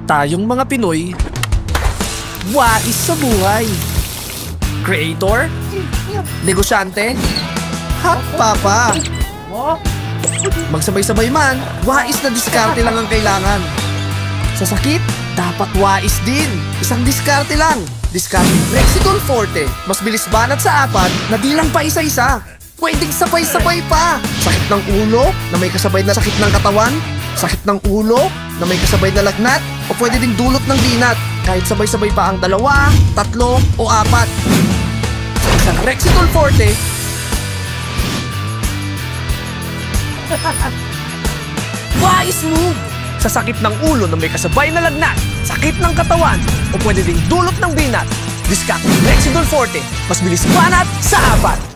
Tayong mga Pinoy, wais sa buhay. Creator, negosyante, hot papa. Magsabay-sabay man, wais na diskarte lang ang kailangan. Sa sakit, dapat wais din. Isang diskarte lang. Diskarte Rexidol Forte. Mas bilis banat sa apat na di lang pa isa-isa. Pwedeng sabay-sabay pa. Sakit ng ulo na may kasabay na sakit ng katawan. Sakit ng ulo na may kasabay na lagnat. O pwede ding dulot ng binat. Kahit sabay-sabay pa ang 2, 3 o 4. Sa isang Rexidol Forte, wais move! Sa sakit ng ulo na may kasabay na lagnat, sakit ng katawan, o pwede ding dulot ng binat, diskarte Rexidol Forte, mas bilis banat sa 4.